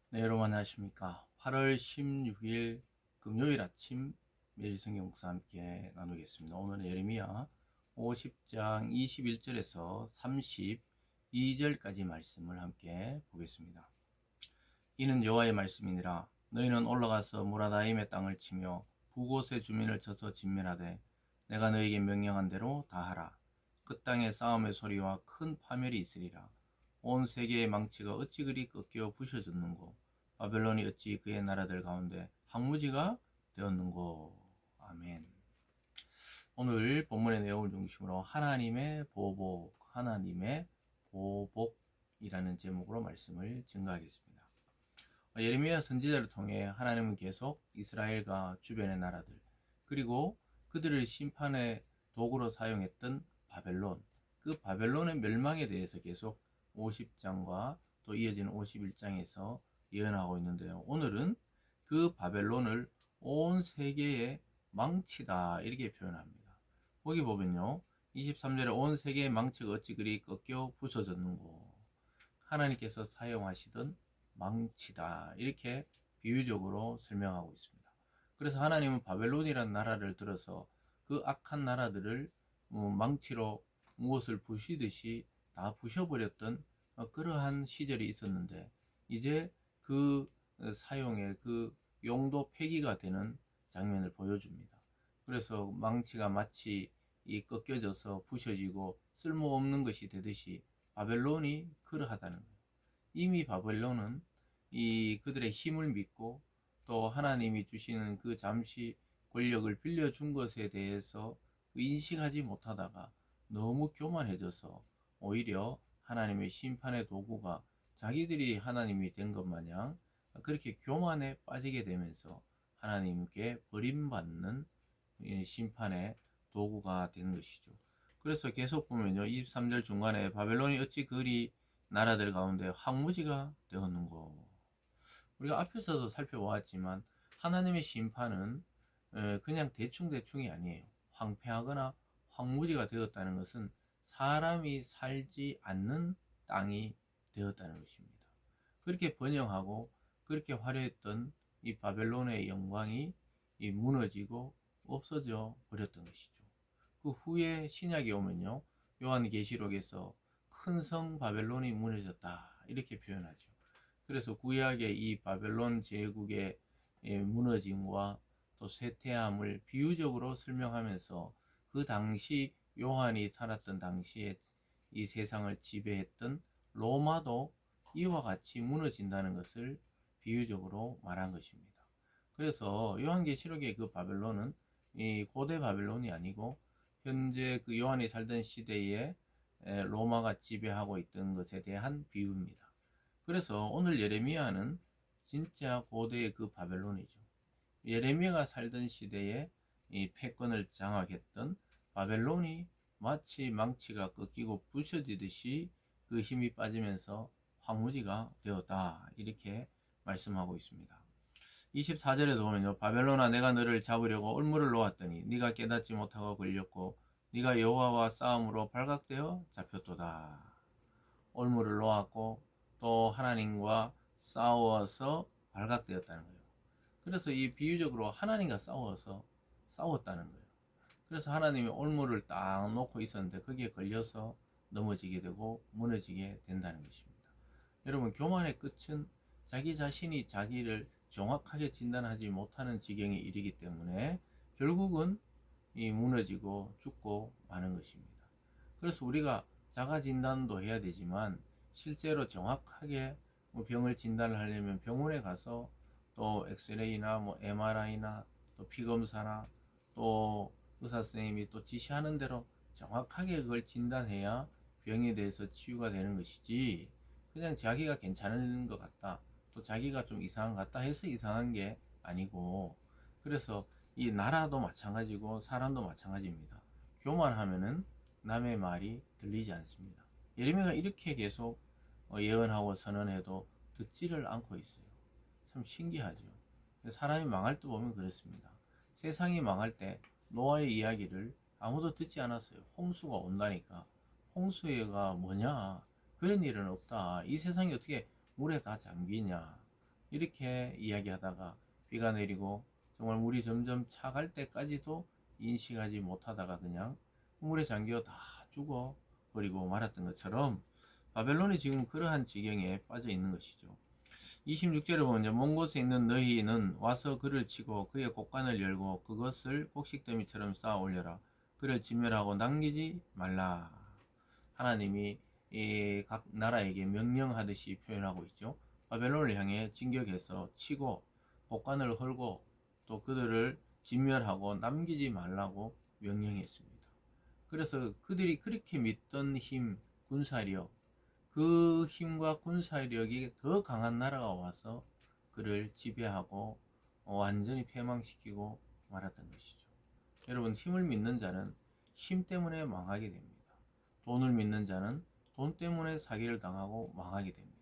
네, 여러분 안녕하십니까. 8월 16일 금요일 아침 매일 성경 묵상 함께 나누겠습니다. 오늘은 예레미야 50장 21절에서 32절까지 말씀을 함께 보겠습니다. 이는 여호와의 말씀이니라. 너희는 올라가서 무라다임의 땅을 치며 부곳의 주민을 쳐서 진멸하되 내가 너희에게 명령한 대로 다 하라. 그 땅에 싸움의 소리와 큰 파멸이 있으리라. 온 세계의 망치가 어찌 그리 꺾여 부셔졌는고, 바벨론이 어찌 그의 나라들 가운데 황무지가 되었는고. 아멘. 오늘 본문의 내용을 중심으로 하나님의 보복이라는 제목으로 말씀을 증거하겠습니다. 예레미야 선지자를 통해 하나님은 계속 이스라엘과 주변의 나라들, 그리고 그들을 심판의 도구로 사용했던 바벨론, 그 바벨론의 멸망에 대해서 계속 50장과 또 이어지는 51장에서 예언하고 있는데요. 오늘은 그 바벨론을 온 세계의 망치다 이렇게 표현합니다. 거기 보면요, 23절에 온 세계의 망치가 어찌 그리 꺾여 부서졌는고, 하나님께서 사용하시던 망치다 이렇게 비유적으로 설명하고 있습니다. 그래서 하나님은 바벨론이라는 나라를 들어서 그 악한 나라들을 망치로 무엇을 부시듯이 다 부셔버렸던 그러한 시절이 있었는데, 이제 그 사용의 그 용도 폐기가 되는 장면을 보여줍니다. 그래서 망치가 마치 이 꺾여져서 부셔지고 쓸모없는 것이 되듯이 바벨론이 그러하다는 거예요. 이미 바벨론은 이 그들의 힘을 믿고 또 하나님이 주시는 그 잠시 권력을 빌려준 것에 대해서 인식하지 못하다가 너무 교만해져서 오히려 하나님의 심판의 도구가 자기들이 하나님이 된 것 마냥 그렇게 교만에 빠지게 되면서 하나님께 버림받는 심판의 도구가 된 것이죠. 그래서 계속 보면요, 23절 중간에 바벨론이 어찌 그리 나라들 가운데 황무지가 되었는고. 우리가 앞에서도 살펴보았지만 하나님의 심판은 그냥 대충대충이 아니에요. 황폐하거나 황무지가 되었다는 것은 사람이 살지 않는 땅이 되었다는 것입니다. 그렇게 번영하고 그렇게 화려했던 이 바벨론의 영광이 무너지고 없어져 버렸던 것이죠. 그 후에 신약에 오면요, 요한계시록에서 큰 성 바벨론이 무너졌다 이렇게 표현하죠. 그래서 구약의 이 바벨론 제국의 무너짐과 또 쇠퇴함을 비유적으로 설명하면서 그 당시 요한이 살았던 당시에 이 세상을 지배했던 로마도 이와 같이 무너진다는 것을 비유적으로 말한 것입니다. 그래서 요한계시록의 그 바벨론은 이 고대 바벨론이 아니고 현재 그 요한이 살던 시대에 로마가 지배하고 있던 것에 대한 비유입니다. 그래서 오늘 예레미야는 진짜 고대의 그 바벨론이죠. 예레미야가 살던 시대에 이 패권을 장악했던 바벨론이 마치 망치가 꺾이고 부셔지듯이 그 힘이 빠지면서 황무지가 되었다 이렇게 말씀하고 있습니다. 24절에도 보면요, 바벨론아 내가 너를 잡으려고 올무를 놓았더니 네가 깨닫지 못하고 걸렸고 네가 여호와와 싸움으로 발각되어 잡혔도다. 올무를 놓았고 또 하나님과 싸워서 발각되었다는 거예요. 그래서 이 비유적으로 하나님과 싸웠다는 거예요. 그래서 하나님이 올무를 딱 놓고 있었는데 거기에 걸려서 넘어지게 되고 무너지게 된다는 것입니다. 여러분, 교만의 끝은 자기 자신이 자기를 정확하게 진단하지 못하는 지경에 이르기 때문에 결국은 이 무너지고 죽고 마는 것입니다. 그래서 우리가 자가 진단도 해야 되지만 실제로 정확하게 병을 진단을 하려면 병원에 가서 또 엑스레이나 MRI나 또 피검사나 또 의사 선생님이 또 지시하는 대로 정확하게 그걸 진단해야 병에 대해서 치유가 되는 것이지, 그냥 자기가 괜찮은 것 같다, 또 자기가 좀 이상한 것 같다 해서 이상한 게 아니고, 그래서 이 나라도 마찬가지고 사람도 마찬가지입니다. 교만하면은 남의 말이 들리지 않습니다. 예레미야가 이렇게 계속 예언하고 선언해도 듣지를 않고 있어요. 참 신기하죠. 사람이 망할 때 보면 그렇습니다. 세상이 망할 때 노아의 이야기를 아무도 듣지 않았어요. 홍수가 온다니까. 홍수가 뭐냐? 그런 일은 없다. 이 세상이 어떻게 물에 다 잠기냐? 이렇게 이야기하다가 비가 내리고 정말 물이 점점 차갈 때까지도 인식하지 못하다가 그냥 물에 잠겨 다 죽어 버리고 말았던 것처럼 바벨론이 지금 그러한 지경에 빠져 있는 것이죠. 26절에 보면 먼 곳에 있는 너희는 와서 그를 치고 그의 곡간을 열고 그것을 곡식더미처럼 쌓아 올려라. 그를 진멸하고 남기지 말라. 하나님이 각 나라에게 명령하듯이 표현하고 있죠. 바벨론을 향해 진격해서 치고 곡간을 헐고 또 그들을 진멸하고 남기지 말라고 명령했습니다. 그래서 그들이 그렇게 믿던 힘, 군사력, 그 힘과 군사력이 더 강한 나라가 와서 그를 지배하고 완전히 패망시키고 말았던 것이죠. 여러분, 힘을 믿는 자는 힘 때문에 망하게 됩니다. 돈을 믿는 자는 돈 때문에 사기를 당하고 망하게 됩니다.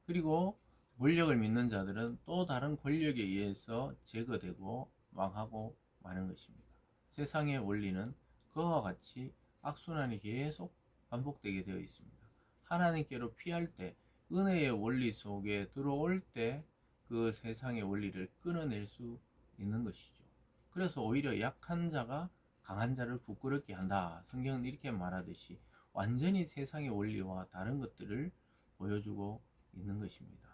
그리고 권력을 믿는 자들은 또 다른 권력에 의해서 제거되고 망하고 마는 것입니다. 세상의 원리는 그와 같이 악순환이 계속 반복되게 되어 있습니다. 하나님께로 피할 때, 은혜의 원리 속에 들어올 때 그 세상의 원리를 끊어낼 수 있는 것이죠. 그래서 오히려 약한 자가 강한 자를 부끄럽게 한다. 성경은 이렇게 말하듯이 완전히 세상의 원리와 다른 것들을 보여주고 있는 것입니다.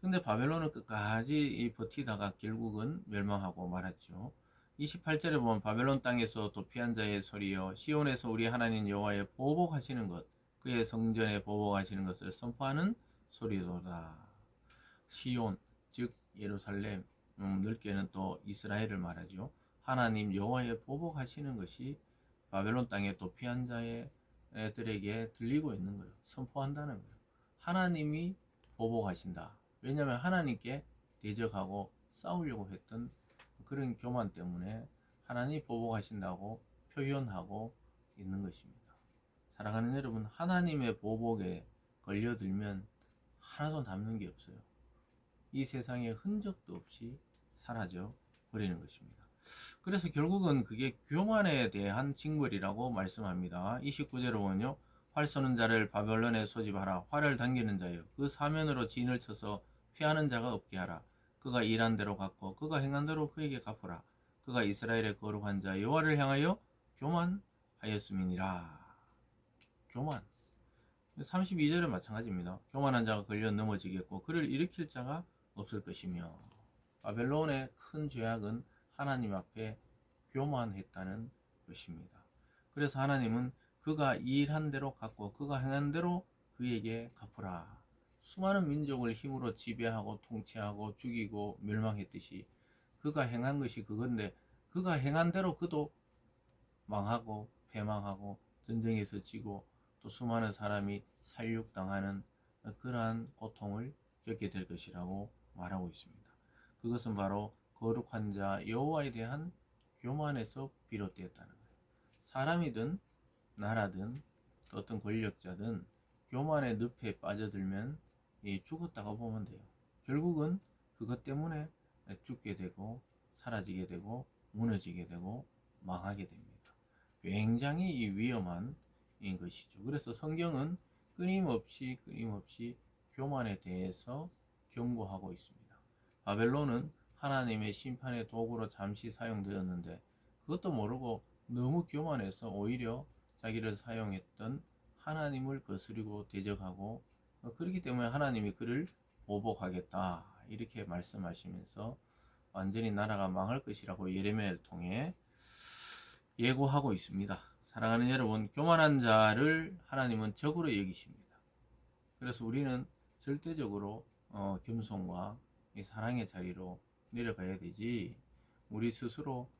근데 바벨론은 끝까지 버티다가 결국은 멸망하고 말았죠. 28절에 보면 바벨론 땅에서 도피한 자의 소리여 시온에서 우리 하나님 여호와의 보복하시는 것 그의 성전에 보복하시는 것을 선포하는 소리도다. 시온 즉 예루살렘 넓게는 또 이스라엘을 말하죠. 하나님 여호와의 보복하시는 것이 바벨론 땅에 도피한 자의 애들에게 들리고 있는 거예요. 선포한다는 거예요. 하나님이 보복하신다. 왜냐하면 하나님께 대적하고 싸우려고 했던 그런 교만 때문에 하나님이 보복하신다고 표현하고 있는 것입니다. 사랑하는 여러분, 하나님의 보복에 걸려들면 하나도 남는 게 없어요. 이 세상에 흔적도 없이 사라져 버리는 것입니다. 그래서 결국은 그게 교만에 대한 징벌이라고 말씀합니다. 29절에 보면요. 활 쏘는 자를 바벨론에 소집하라. 활을 당기는 자여 그 사면으로 진을 쳐서 피하는 자가 없게 하라. 그가 일한 대로 갚고 그가 행한 대로 그에게 갚으라. 그가 이스라엘의 거룩한 자 여호와를 향하여 교만하였음이니라. 교만. 32절은 마찬가지입니다. 교만한 자가 걸려 넘어지겠고 그를 일으킬 자가 없을 것이며 바벨론의 큰 죄악은 하나님 앞에 교만했다는 것입니다. 그래서 하나님은 그가 일한 대로 갚고 그가 행한 대로 그에게 갚으라. 수많은 민족을 힘으로 지배하고 통치하고 죽이고 멸망했듯이 그가 행한 것이 그건데 그가 행한 대로 그도 망하고 패망하고 전쟁에서 지고 또 수많은 사람이 살육당하는 그러한 고통을 겪게 될 것이라고 말하고 있습니다. 그것은 바로 거룩한 자 여호와에 대한 교만에서 비롯되었다는 거예요. 사람이든 나라든 또 어떤 권력자든 교만의 늪에 빠져들면 죽었다고 보면 돼요. 결국은 그것 때문에 죽게 되고 사라지게 되고 무너지게 되고 망하게 됩니다. 굉장히 위험한 것이죠. 그래서 성경은 끊임없이 교만에 대해서 경고하고 있습니다. 바벨론은 하나님의 심판의 도구로 잠시 사용되었는데 그것도 모르고 너무 교만해서 오히려 자기를 사용했던 하나님을 거스르고 대적하고 그렇기 때문에 하나님이 그를 보복하겠다 이렇게 말씀하시면서 완전히 나라가 망할 것이라고 예레미야를 통해 예고하고 있습니다. 사랑하는 여러분, 교만한 자를 하나님은 적으로 여기십니다. 그래서 우리는 절대적으로 겸손과 사랑의 자리로 내려가야 되지. 우리 스스로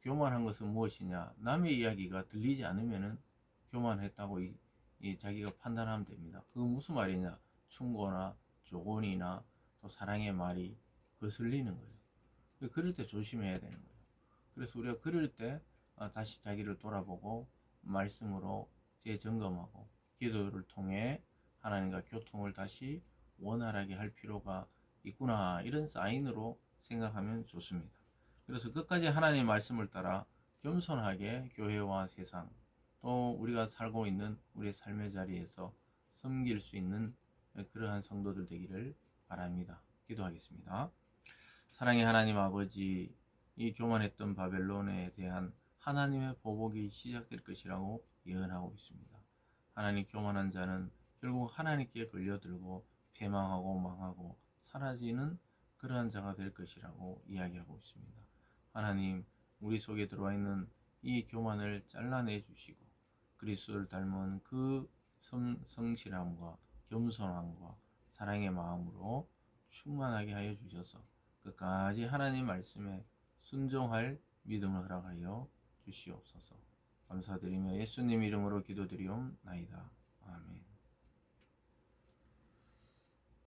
교만한 것은 무엇이냐? 남의 이야기가 들리지 않으면은 교만했다고 자기가 판단하면 됩니다. 그건 무슨 말이냐? 충고나 조언이나 또 사랑의 말이 거슬리는 거예요. 그럴 때 조심해야 되는 거예요. 그래서 우리가 그럴 때 다시 자기를 돌아보고 말씀으로 재점검하고 기도를 통해 하나님과 교통을 다시 원활하게 할 필요가 있구나 이런 사인으로 생각하면 좋습니다. 그래서 끝까지 하나님의 말씀을 따라 겸손하게 교회와 세상 또 우리가 살고 있는 우리의 삶의 자리에서 섬길 수 있는 그러한 성도들 되기를 바랍니다. 기도하겠습니다. 사랑의 하나님 아버지, 이 교만했던 바벨론에 대한 하나님의 보복이 시작될 것이라고 예언하고 있습니다. 하나님, 교만한 자는 결국 하나님께 걸려들고 패망하고 망하고 사라지는 그러한 자가 될 것이라고 이야기하고 있습니다. 하나님, 우리 속에 들어와 있는 이 교만을 잘라내 주시고 그리스도를 닮은 그 성실함과 겸손함과 사랑의 마음으로 충만하게 하여 주셔서 끝까지 하나님 말씀에 순종할 믿음을 허락하여 주시옵소서. 감사드리며 예수님 이름으로 기도드리옵나이다. 아멘.